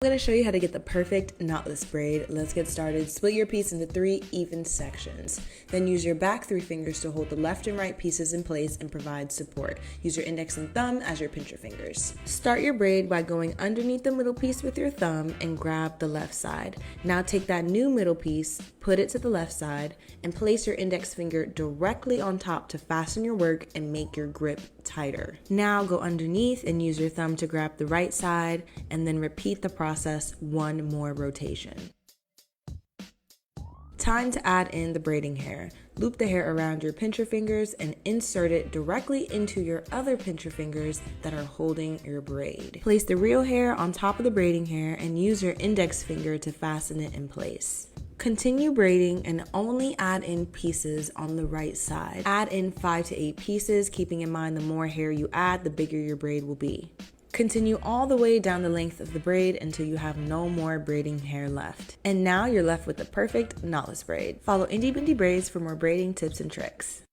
I'm going to show you how to get the perfect knotless braid. Let's get started. Split your piece into 3 even sections. Then use your back 3 fingers to hold the left and right pieces in place and provide support. Use your index and thumb as your pincher fingers. Start your braid by going underneath the middle piece with your thumb and grab the left side. Now take that new middle piece, put it to the left side, and place your index finger directly on top to fasten your work and make your grip tighter. Now go underneath and use your thumb to grab the right side, and then repeat the process one more rotation. Time to add in the braiding hair. Loop the hair around your pincher fingers and insert it directly into your other pincher fingers that are holding your braid. Place the real hair on top of the braiding hair and use your index finger to fasten it in place. Continue braiding and only add in pieces on the right side. Add in 5 to 8 pieces, keeping in mind the more hair you add, the bigger your braid will be. Continue all the way down the length of the braid until you have no more braiding hair left. And now you're left with the perfect knotless braid. Follow Indie Bindi Braids for more braiding tips and tricks.